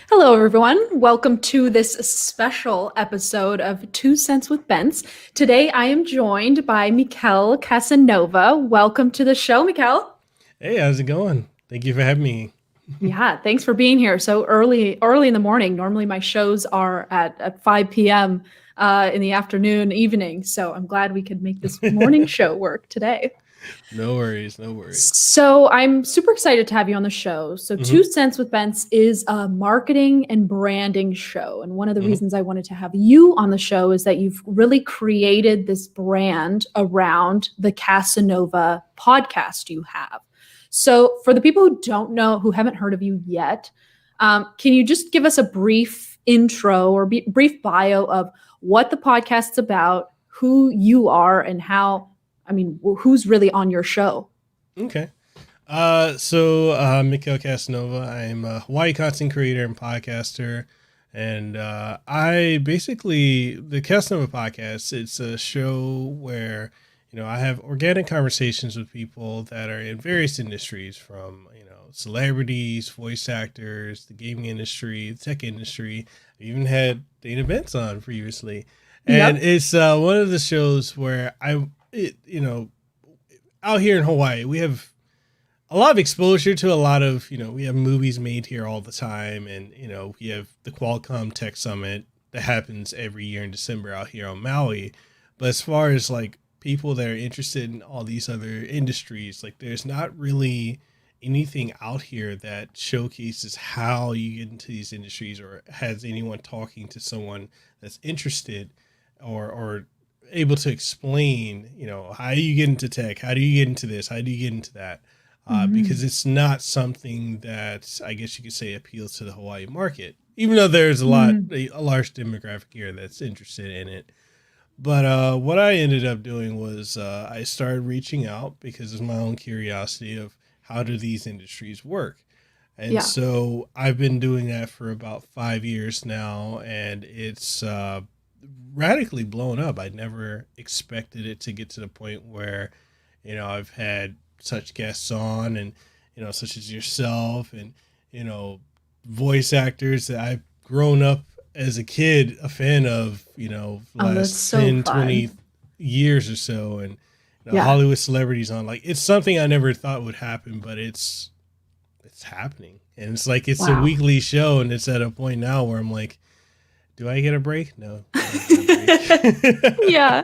Hello, everyone. Welcome to this special episode of Two Cents with Bentz. Today, I am joined by Mekel Kasanova. Welcome to the show, Mekel. Hey, how's it going? Thank you for having me. Yeah, thanks for being here so early in the morning. Normally, my shows are at 5 p.m. In the afternoon, evening. So I'm glad we could make this morning show work today. No worries, no worries. So I'm super excited to have you on the show. So hmm Two Cents with Bentz is a marketing and branding show. And one of the hmm reasons I wanted to have you on the show is that you've really created this brand around the Casanova podcast you have. So for the people who don't know, who haven't heard of you yet, can you just give us a brief intro or brief bio of what the podcast's about, who you are, and how, who's really on your show? Okay. Mekel Kasanova. I'm a Hawaii content creator and podcaster. And I basically, the Kasanova podcast, it's a show where, I have organic conversations with people that are in various industries from, celebrities, voice actors, the gaming industry, the tech industry. I even had Dana Bentz on previously. And Yep. it's one of the shows where out here in Hawaii, we have a lot of exposure to a lot of, we have movies made here all the time. And, we have the Qualcomm Tech Summit that happens every year in December out here on Maui. But as far as like people that are interested in all these other industries, like there's not really anything out here that showcases how you get into these industries or has anyone talking to someone that's interested or able to explain, how do you get into tech? How do you get into this? How do you get into that? Because Mhm. it's not something that I guess you could say appeals to the Hawaii market, even though there's Mhm. a large demographic here that's interested in it. But what I ended up doing was I started reaching out because of my own curiosity of how do these industries work. And Yeah. so I've been doing that for about 5 years now, and it's radically blown up. I never expected it to get to the point where, I've had such guests on and, such as yourself and, you know, voice actors that I've grown up as a kid a fan of, the Oh, that's last so 10, 20 fun. years or so. And, Yeah. Hollywood celebrities on, like, it's something I never thought would happen, but it's happening. And it's like, it's a Wow. weekly show. And it's at a point now where I'm like, do I get a break? No, I don't get a break. Yeah.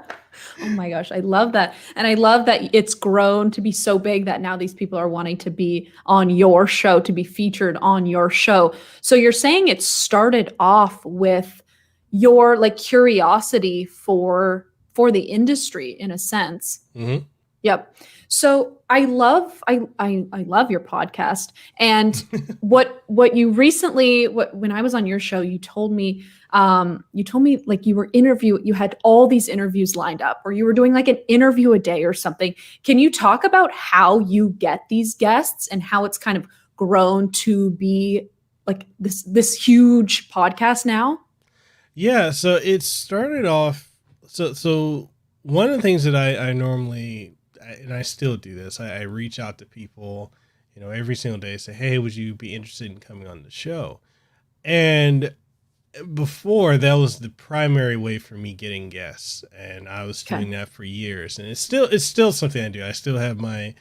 Oh my gosh, I love that. And I love that it's grown to be so big that now these people are wanting to be on your show, to be featured on your show. So you're saying it started off with your like curiosity for the industry in a sense. hmm Yep. So I love your podcast. And what you recently what when I was on your show, you told me like you had all these interviews lined up, or you were doing like an interview a day or something. Can you talk about how you get these guests and how it's kind of grown to be like this huge podcast now? Yeah, so it started off. So one of the things that I normally and I still do this. I reach out to people, every single day. Say, hey, would you be interested in coming on the show? And before that was the primary way for me getting guests, and I was Okay. doing that for years. And it's still something I do. I still have my,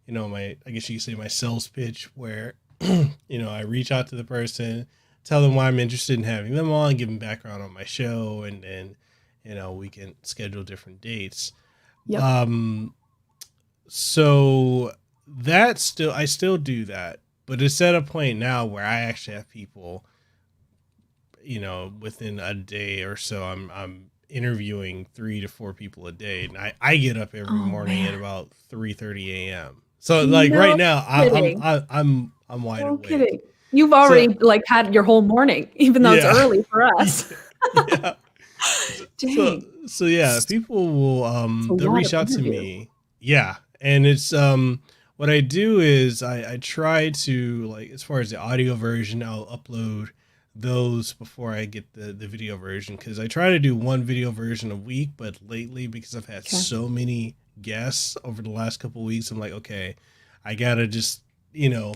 my I guess you could say my sales pitch where, I reach out to the person, tell them why I'm interested in having them on, give them background on my show, and then, we can schedule different dates. Yep. Um, so that still I still do that, but it's at a point now where I actually have people, within a day or so. I'm interviewing 3 to 4 people a day, and I get up every Oh morning at man. about 3:30 a.m. So like right No now, kidding. I'm wide No awake. kidding. You've So already, like, had your whole morning, even though it's yeah, early for us. yeah. So Dang. so yeah, people will It's a they'll lot of reach out to interviews. me. Yeah. And it's what I do is I try to, like, as far as the audio version, I'll upload those before I get the video version, because I try to do one video version a week, but lately because I've had Okay. so many guests over the last couple of weeks, I'm like, okay, I gotta just, you know,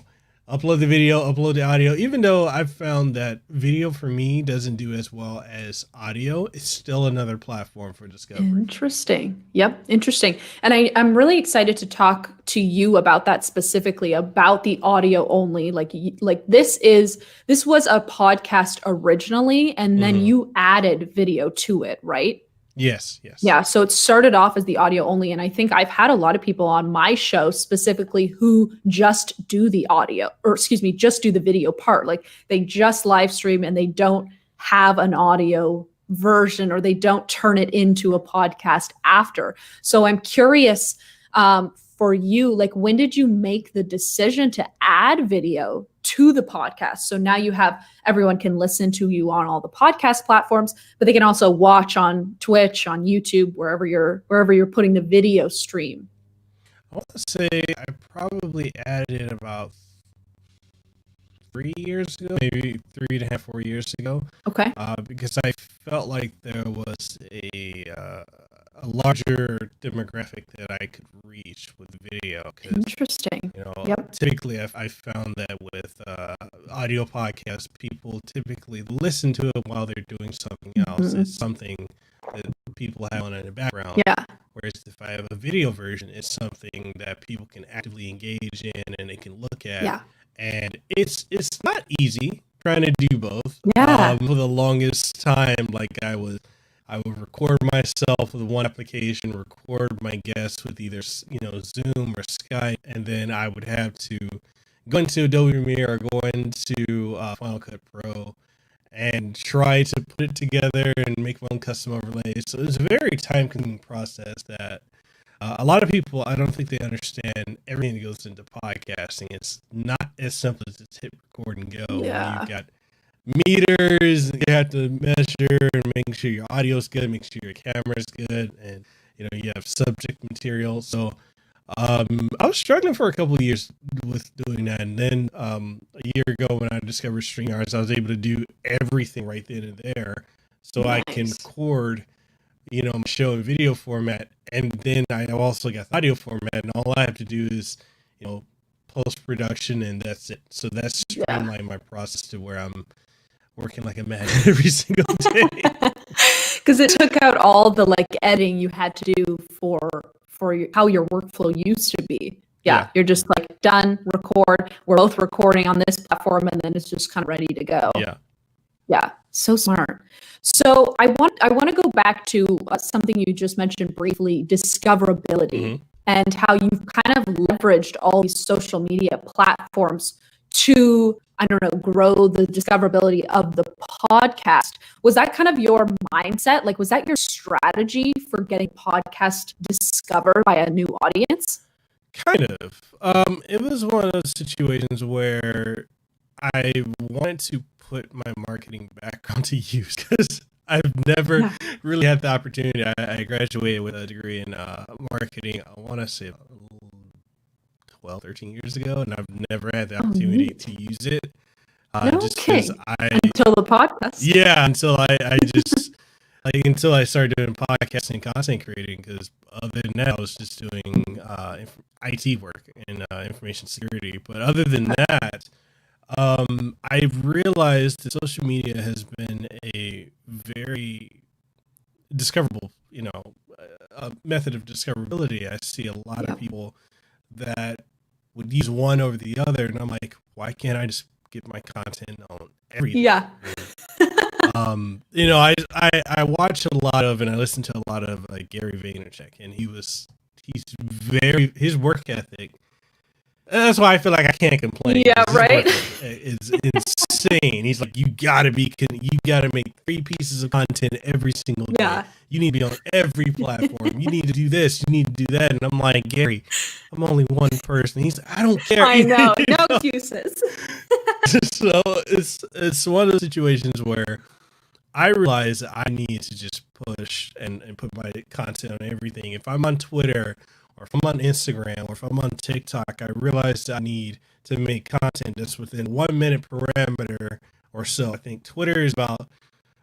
upload the video, upload the audio. Even though I've found that video for me doesn't do as well as audio, it's still another platform for discovery. Interesting. Yep, interesting. And I'm really excited to talk to you about that specifically, about the audio only. Like this was a podcast originally, and then you added video to it, right? Yes. Yeah, so it started off as the audio only, and I think I've had a lot of people on my show specifically who just do the audio, or excuse me, just do the video part. Like they just live stream and they don't have an audio version, or they don't turn it into a podcast after. So I'm curious, for you, like when did you make the decision to add video to the podcast? So now you have, everyone can listen to you on all the podcast platforms, but they can also watch on Twitch, on YouTube, wherever you're putting the video stream. I want to say I probably added it about 3 years ago, maybe 3.5, 4 years ago. Okay. Because I felt like there was a larger demographic that I could reach with video. Interesting. You know, Yep. typically I found that with audio podcasts, people typically listen to it while they're doing something else. It's something that people have on in the background. Yeah. Whereas if I have a video version, it's something that people can actively engage in and they can look at. Yeah. And it's not easy trying to do both. Yeah. For the longest time, like I would record myself with one application, record my guests with either Zoom or Skype, and then I would have to go into Adobe Premiere or go into Final Cut Pro and try to put it together and make my own custom overlays. So it's a very time-consuming process that a lot of people, I don't think they understand everything that goes into podcasting. It's not as simple as just hit record and go. Yeah. You've got meters, you have to measure and make sure your audio's good, make sure your camera's good, and you have subject material. So I was struggling for a couple of years with doing that, and then a year ago when I discovered StreamYards, I was able to do everything right then and there. So I can record my show in video format, and then I also got the audio format, and all I have to do is post production, and that's it. So that's streamlined my process to where I'm working like a man every single day. Because it took out all the editing you had to do for how your workflow used to be. Yeah, you're just done, record. We're both recording on this platform, and then it's just kind of ready to go. Yeah, so smart. So I want to go back to something you just mentioned briefly, discoverability, and how you've kind of leveraged all these social media platforms to, I don't know, grow the discoverability of the podcast. Was that kind of your mindset? Was that your strategy for getting podcast discovered by a new audience? Kind of. It was one of those situations where I wanted to put my marketing background to use because I've never really had the opportunity. I graduated with a degree in marketing, I want to say 12, 13 years ago, and I've never had the opportunity to use it. Just because until the podcast. Yeah, until I just until I started doing podcasting and content creating, because other than that, I was just doing IT work and information security. But other than that, I've realized that social media has been a very discoverable, a method of discoverability. I see a lot of people that would use one over the other, and I'm like, why can't I just get my content on everything? Yeah. I watch a lot of, and I listen to a lot of Gary Vaynerchuk, and his work ethic. That's why I feel like I can't complain. Yeah, right. It's insane. He's like, you gotta make 3 pieces of content every single day. Yeah. You need to be on every platform. You need to do this. You need to do that. And I'm like, Gary, I'm only one person. He's like, I don't care. I know. No excuses. So it's one of those situations where I realize that I need to just push and put my content on everything. If I'm on Twitter, or if I'm on Instagram, or if I'm on TikTok, I realize that I need to make content that's within 1 minute parameter or so. I think Twitter is about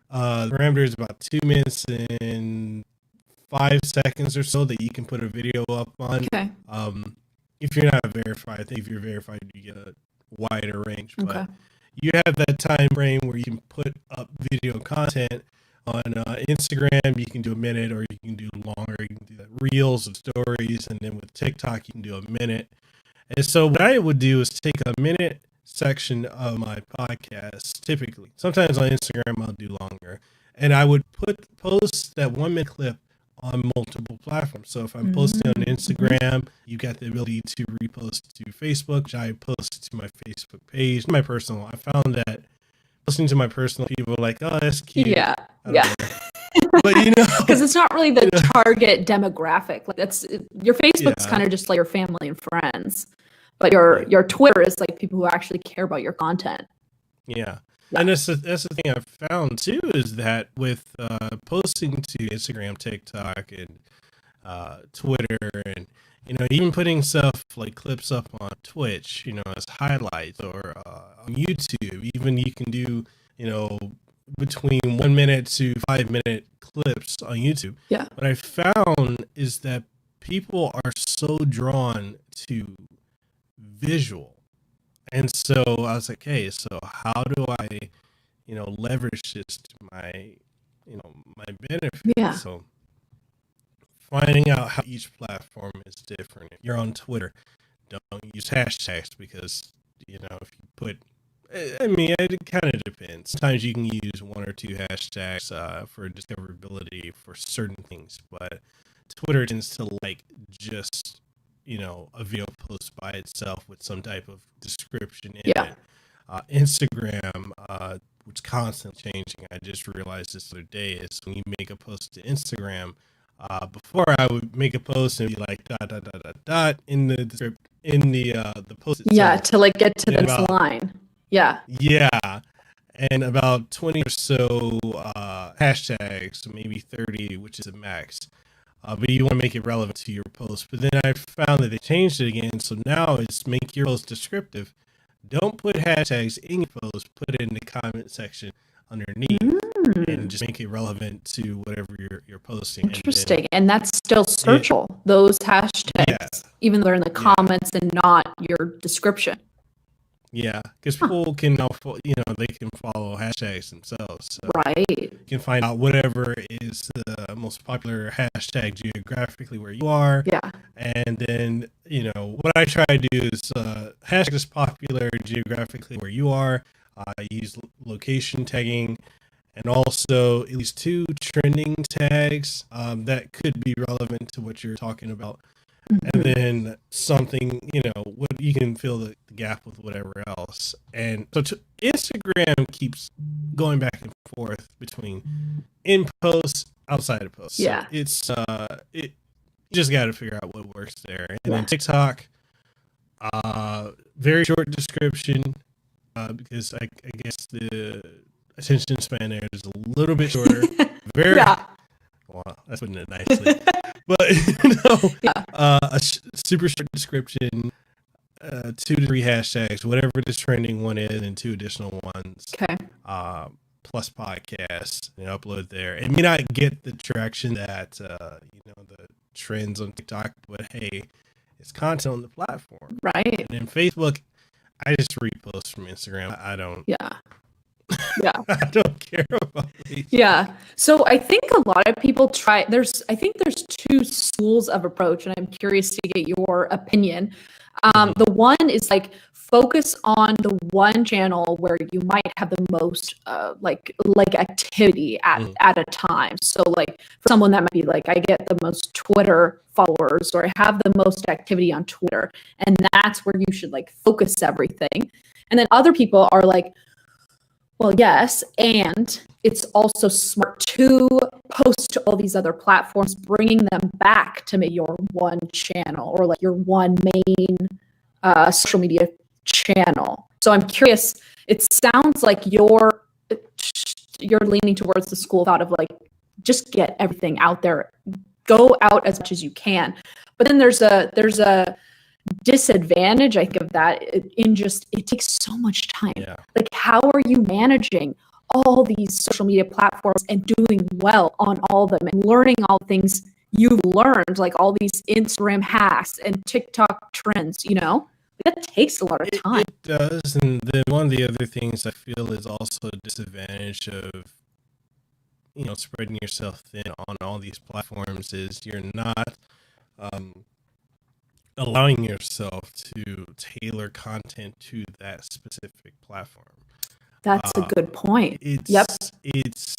the parameter is about 2 minutes and 5 seconds or so that you can put a video up on. Okay. If you're not verified, I think if you're verified, you get wider range. Okay. But you have that time frame where you can put up video content on Instagram. You can do a minute, or you can do longer. You can do reels of stories, and then with TikTok, you can do a minute. And so what I would do is take a minute section of my podcast, typically. Sometimes on Instagram, I'll do longer. And I would post that 1 minute clip on multiple platforms. So if I'm posting on Instagram, you got the ability to repost to Facebook, which I post to my Facebook page, my personal. I found that posting to my personal, people are like, oh, that's cute. Yeah. But you know, because it's not really the target demographic. Like that's your Facebook's kind of just like your family and friends, but your Twitter is like people who actually care about your content. Yeah. And that's the thing I've found too, is that with posting to Instagram, TikTok, and Twitter, and even putting stuff like clips up on Twitch, as highlights, or on YouTube, even you can do between 1 minute to 5 minute clips on YouTube. Yeah. What I found is that people are so drawn to visual. And so I was like, hey, so how do I, leverage this to my, my benefit? Yeah. So finding out how each platform is different. If you're on Twitter, don't use hashtags, because, if you put, it kind of depends. Sometimes you can use 1 or 2 hashtags for discoverability for certain things, but Twitter tends to like just, a video post by itself with some type of description in it. Instagram, which is constantly changing. I just realized this other day, is when you make a post to Instagram, before I would make a post and be like ... in the script, in the post itself. Yeah, to like get to the next line. Yeah. Yeah. And about 20 or so hashtags, maybe 30, which is the max. But you want to make it relevant to your post. But then I found that they changed it again. So now it's make your post descriptive. Don't put hashtags in your post. Put it in the comment section underneath, and just make it relevant to whatever you're posting. Interesting. And that's still searchable, those hashtags, even though they're in the comments and not your description. Yeah, because people can now, they can follow hashtags themselves. So right. You can find out whatever is the most popular hashtag geographically where you are. Yeah. And then, what I try to do is hashtag is popular geographically where you are. I use location tagging, and also at least 2 trending tags that could be relevant to what you're talking about. And then something, what you can fill the gap with whatever else. And so Instagram keeps going back and forth between in posts, outside of posts. Yeah. So it's you just got to figure out what works there. And then TikTok, very short description, because I guess the attention span there is a little bit shorter. Very. Wow, that's putting it nicely. But a super short description, 2 to 3 hashtags, whatever the trending one is, and 2 additional ones. Okay. Plus podcasts, and upload there. It may not get the traction that the trends on TikTok, but hey, it's content on the platform, right? And then Facebook, I just repost from Instagram. I don't. Yeah. Yeah. I don't care about these. Yeah. So I think a lot of people try, there's 2 schools of approach, and I'm curious to get your opinion. The one is like focus on the one channel where you might have the most like activity at a time. So like for someone that might be like, I get the most Twitter followers, or I have the most activity on Twitter, and that's where you should like focus everything. And then other people are like, well, yes, and it's also smart to post to all these other platforms, bringing them back to maybe your one channel, or like your one main social media channel. So I'm curious, it sounds like you're leaning towards the school of thought of like, just get everything out there, go out as much as you can. But then there's a disadvantage, I think, of that in just it takes so much time. Like, how are you managing all these social media platforms and doing well on all of them and learning all things you've learned, like all these Instagram hacks and TikTok trends, That takes a lot of time. It does, and then one of the other things I feel is also a disadvantage of spreading yourself thin on all these platforms is you're not um, allowing yourself to tailor content to that specific platform. That's a good point. Yep. It's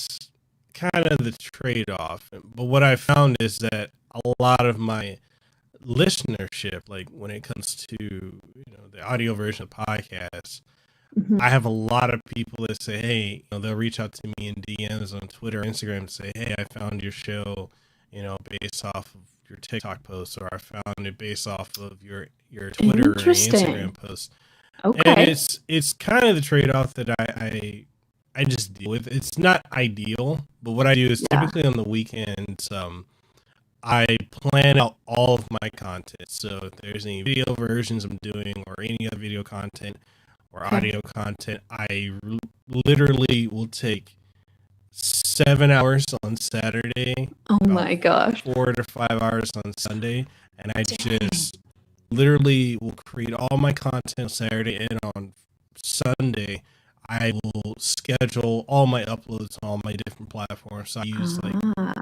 kind of the trade-off. But what I found is that a lot of my listenership, like when it comes to the audio version of podcasts, Mhm. I have a lot of people that say, hey, they'll reach out to me in DMs on Twitter, Instagram, and say, hey, I found your show, based off of your TikTok posts, or I found it based off of your Twitter or Instagram posts. Okay. And it's kind of the trade-off that I just deal with. It's not ideal, but what I do is typically on the weekends, I plan out all of my content. So if there's any video versions I'm doing or any other video content or audio content, I literally will take 7 hours on Saturday. Oh my gosh. 4 to 5 hours on Sunday. And I just literally will create all my content on Saturday, and on Sunday I will schedule all my uploads on all my different platforms. So I use like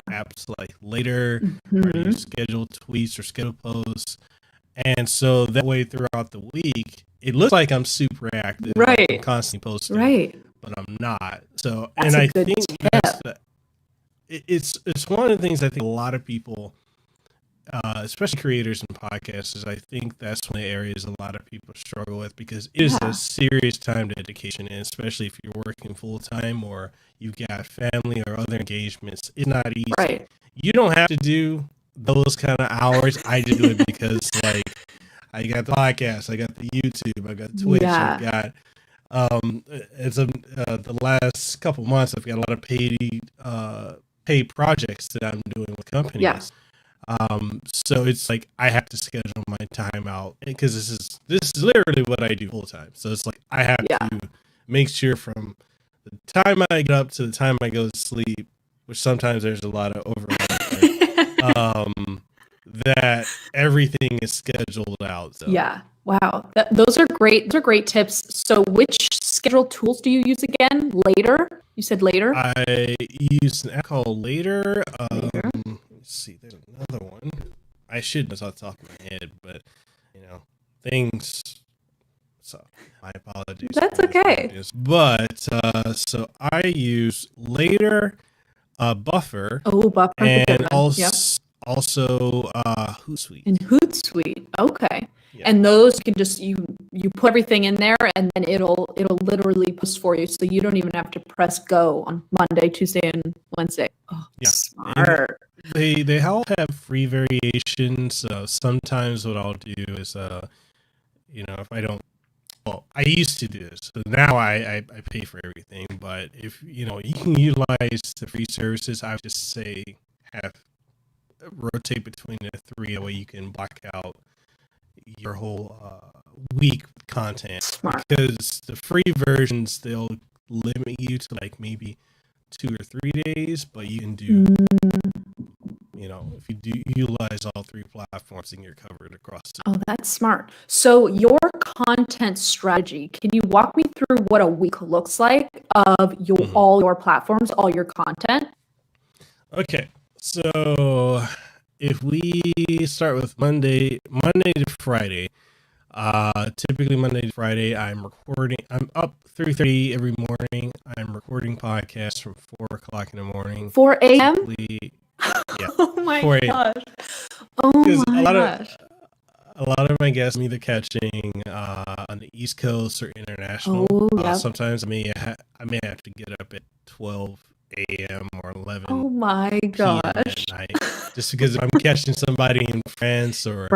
apps like Later, or I use scheduled tweets or scheduled posts. And so that way throughout the week, it looks like I'm super active. Right. I'm constantly posting. Right. But I'm not. So, That's and a I good think tip. it's one of the things I think a lot of people, especially creators and podcasters, I think that's one of the areas a lot of people struggle with, because it is a serious time dedication, and especially if you're working full time or you've got family or other engagements, it's not easy. Right. You don't have to do those kind of hours. I just do it because I got the podcast, I got the YouTube, I got Twitch, I got the last couple months I've got a lot of paid projects that I'm doing with companies. Yeah. So it's like I have to schedule my time out, because this is literally what I do full time. So it's like I have to make sure from the time I get up to the time I go to sleep, which sometimes there's a lot of overlap, that everything is scheduled out. So. Yeah. Wow. Those are great. Those are great tips. So which schedule tools do you use again? Later? You said Later? I use an app called Later. Let's see. There's another one. I should know off the top of my head, but things. So my apologies. That's okay. But so I use Later, Buffer. Oh, Buffer. And also Hootsuite. And Hootsuite. Okay. Yeah. And those you can just you put everything in there, and then it'll literally post for you, so you don't even have to press go on Monday, Tuesday, and Wednesday. Oh, smart. And they all have free variations. Sometimes what I'll do is if I don't, well, I used to do this, so now I pay for everything. But if you can utilize the free services, I would just say rotate between the three. That way you can block out your whole week content. Smart. Because the free versions, they'll limit you to like maybe 2 or 3 days, but you can do if you do utilize all three platforms, then you're covered across Oh, that's smart. So your content strategy, can you walk me through what a week looks like of all your platforms, all your content? Okay, so if we start with Monday to Friday, typically Monday to Friday, I'm up 3:30 every morning. I'm recording podcasts from 4:00 in the morning. 4 a.m.? Yeah. Oh my 4 a.m. gosh. Oh my gosh. A lot of my guests I'm either catching on the East Coast or international. Sometimes I may have to get up at 12 a.m. or 11 Oh my gosh. at night, just because I'm catching somebody in France or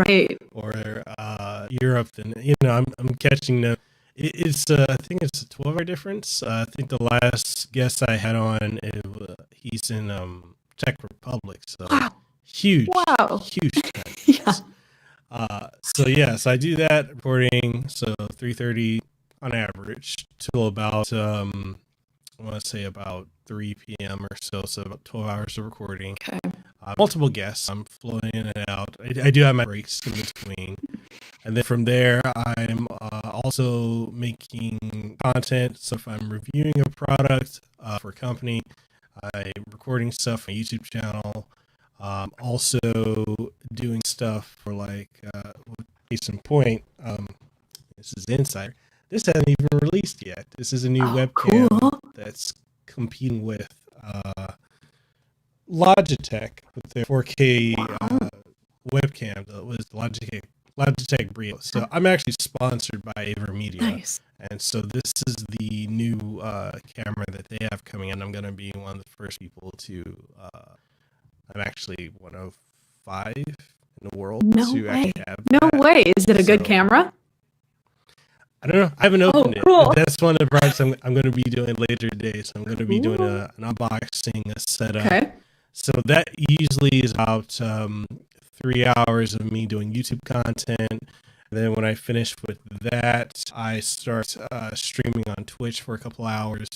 Europe, then I'm catching them. It's I think it's a 12-hour difference. I think the last guest I had on, he's in Czech Republic, so huge difference. So I do that recording, so 3:30 on average till about I want to say about 3 p.m. or so about 12 hours of recording. Okay. Multiple guests. I'm floating in and out. I do have my breaks in between. And then from there, I'm also making content. So if I'm reviewing a product for a company, I'm recording stuff on my YouTube channel. Also doing stuff for case in point, this is Insider. This hasn't even released yet. This is a new webcam that's competing with Logitech with their 4K webcam. That was Logitech Brio. So I'm actually sponsored by AverMedia. Nice. And so this is the new camera that they have coming in. I'm going to be one of the first people to, I'm actually one of 5 in the world to actually have that. way. Is it a good camera? I don't know. I haven't opened it. Cool. But that's one of the projects I'm going to be doing later today. So I'm going to be doing an unboxing, a setup. Okay. So that usually is about 3 hours of me doing YouTube content. And then when I finish with that, I start streaming on Twitch for a couple hours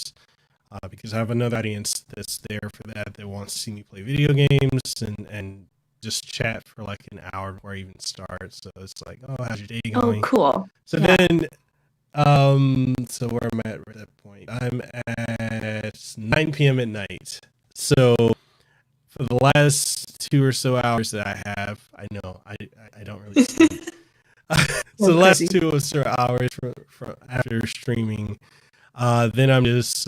because I have another audience that's there for that wants to see me play video games and just chat for like an hour before I even start. So it's like, oh, how's your day going? Oh, cool. So then, so where I'm at that point, I'm at 9 p.m. at night. So for the last 2 or so hours that I have, I know I don't really sleep. So the last 2 or so hours from after streaming, then I'm just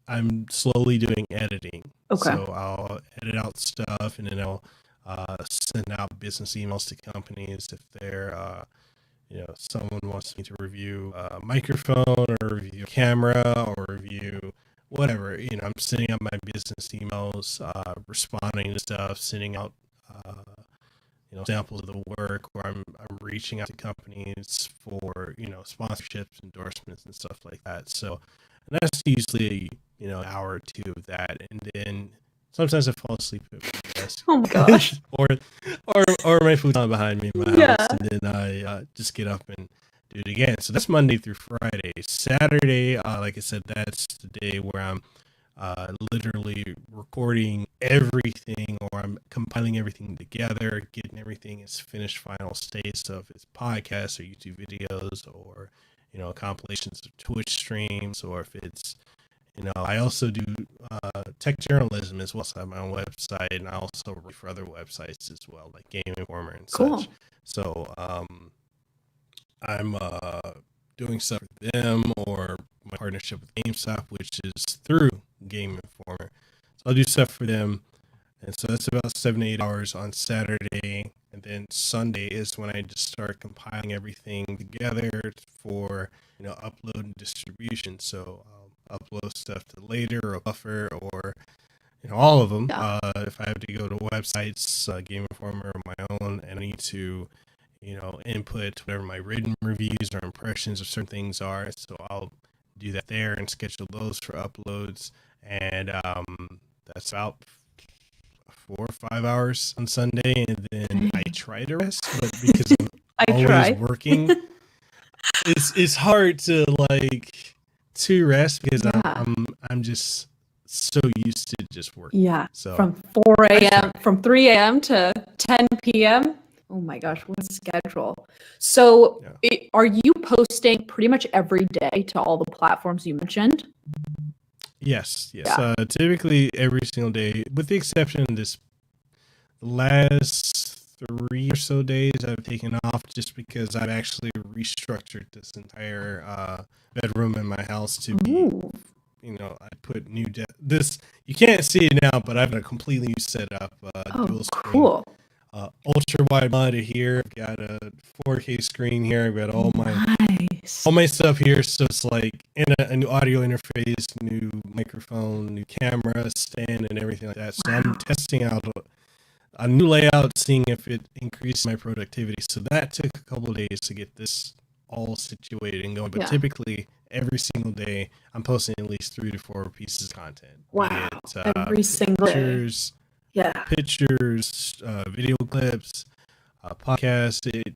I'm slowly doing editing. Okay. So I'll edit out stuff, and then I'll send out business emails to companies if they're someone wants me to review a microphone or review a camera or review whatever. I'm sending out my business emails, responding to stuff, sending out samples of the work, or I'm reaching out to companies for sponsorships, endorsements, and stuff like that. So and that's usually an hour or 2 of that, and then sometimes I fall asleep at my desk. Oh my gosh. or my food's on behind me in my house, and then I just get up and do it again. So that's Monday through Friday. Saturday, like I said, that's the day where I'm literally recording everything, or I'm compiling everything together, getting everything as finished final state. So if it's podcasts or YouTube videos, or compilations of Twitch streams, or if it's I also do tech journalism as well. So I have my own website, and I also write for other websites as well, like Game Informer and such. So I'm doing stuff with them, or my partnership with GameStop, which is through Game Informer. So I'll do stuff for them. And so that's about 7 to 8 hours on Saturday. And then Sunday is when I just start compiling everything together for, upload and distribution. So I'll upload stuff to later or Buffer, or, all of them. Yeah. If I have to go to websites, Game Informer or my own, and I need to, input whatever my written reviews or impressions of certain things are. So I'll do that there and schedule those for uploads. And that's about 4 or 5 hours on Sunday, and then I try to rest, but because I'm always working, it's hard to rest because I'm just so used to just working. Yeah. So from 3 a.m. to 10 p.m. Oh my gosh, what a schedule. So are you posting pretty much every day to all the platforms you mentioned? Yes. Yeah. Typically every single day, with the exception of the last 3 or so days I've taken off, just because I've actually restructured this entire bedroom in my house to be, I put new this, you can't see it now, but I've got a completely new setup, dual screen. Cool. Ultra wide monitor here. I've got a 4K screen here. I've got all my stuff here. So it's like a new audio interface, new microphone, new camera stand, and everything like that. So I'm testing out a new layout, seeing if it increases my productivity. So that took a couple of days to get this all situated and going. But typically every single day I'm posting at least 3 to 4 pieces of content. Wow. Every single pictures, pictures, video clips, podcasts. It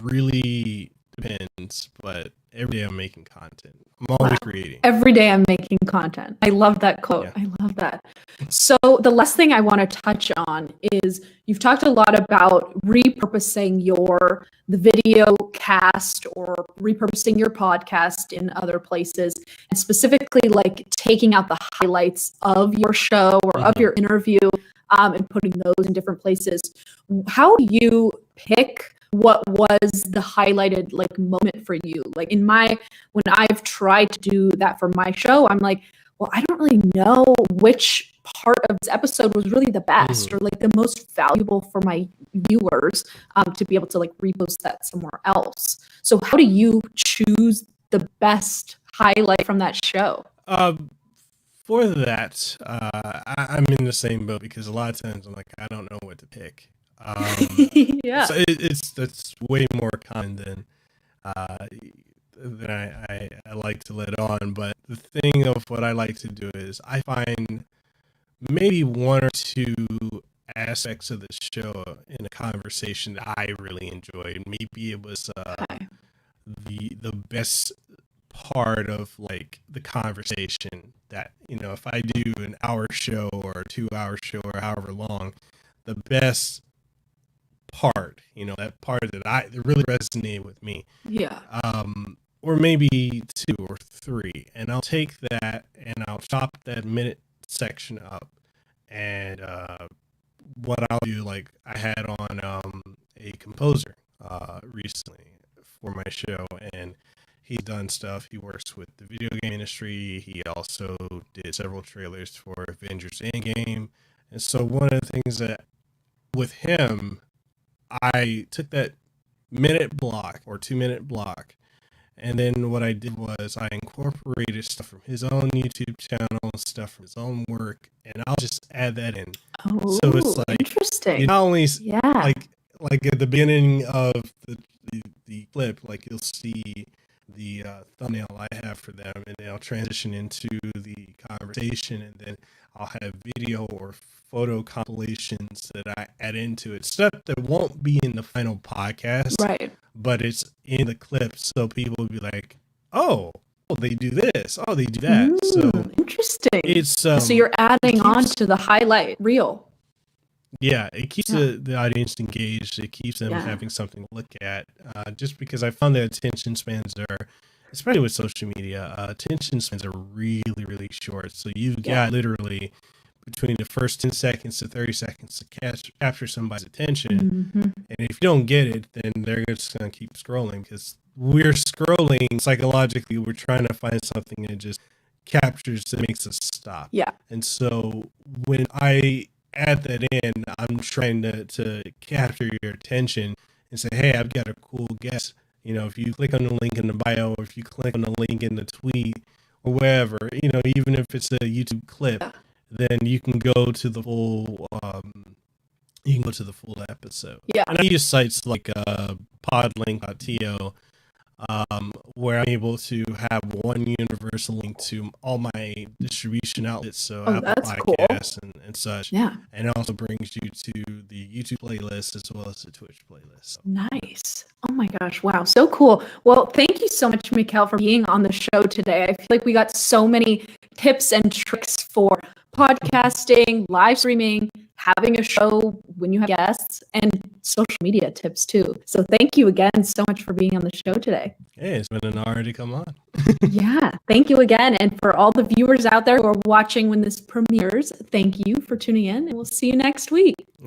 really depends, but every day I'm making content. I'm always creating. Every day I'm making content. I love that quote. Yeah. I love that. So the last thing I want to touch on is you've talked a lot about repurposing the video cast or repurposing your podcast in other places, and specifically like taking out the highlights of your show or of your interview and putting those in different places. How do you pick what was the highlighted like moment for you? Like when I've tried to do that for my show, I'm like, well, I don't really know which part of this episode was really the best or like the most valuable for my viewers to be able to like repost that somewhere else. So how do you choose the best highlight from that show? For that, I'm in the same boat because a lot of times I'm like, I don't know what to pick. Yeah. So that's way more common than I like to let on. But the thing of what I like to do is I find maybe one or two aspects of the show in a conversation that I really enjoyed. Maybe it was the best part of like the conversation that, if I do an hour show or a 2-hour show or however long, the best part, that part that really resonated with me. Yeah. Or maybe 2 or 3, and I'll take that and I'll chop that minute section up. And what I'll do, like I had on a composer recently for my show, and he's done stuff. He works with the video game industry. He also did several trailers for Avengers Endgame. And so one of the things that with him, I took that minute block or 2-minute block, and then what I did was I incorporated stuff from his own YouTube channel, stuff from his own work, and I'll just add that in. Oh, so it's like interesting. not only like at the beginning of the clip, like you'll see the thumbnail I have for them, and then I'll transition into the conversation, and then I'll have video or photo compilations that I add into it, stuff that won't be in the final podcast, right? But it's in the clip, so people will be like, "Oh, they do this. Oh, they do that." So interesting. It's so you're adding on to the highlight reel. Yeah, it keeps the audience engaged. It keeps them having something to look at. Just because I found that attention spans are, especially with social media, attention spans are really, really short. So you've got literally between the first 10 seconds to 30 seconds to capture somebody's attention. And if you don't get it, then they're just going to keep scrolling, because we're scrolling psychologically. We're trying to find something that just captures, that makes us stop. Yeah. And so when I add that in, I'm trying to capture your attention and say, hey, I've got a cool guest. If you click on the link in the bio, or if you click on the link in the tweet or wherever, even if it's a YouTube clip, then you can go to the full episode. Yeah. And I use sites like podlink.to, where I'm able to have one universal link to all my distribution outlets, so Apple Podcasts and such. Yeah. And it also brings you to the YouTube playlist as well as the Twitch playlist. Nice. Oh my gosh. Wow. So cool. Well, thank you so much, Mekel, for being on the show today. I feel like we got so many tips and tricks for podcasting, live streaming, having a show when you have guests, and social media tips too. So thank you again so much for being on the show today. Hey, it's been an honor to come on. Yeah, thank you again. And for all the viewers out there who are watching when this premieres, thank you for tuning in, and we'll see you next week. Yeah.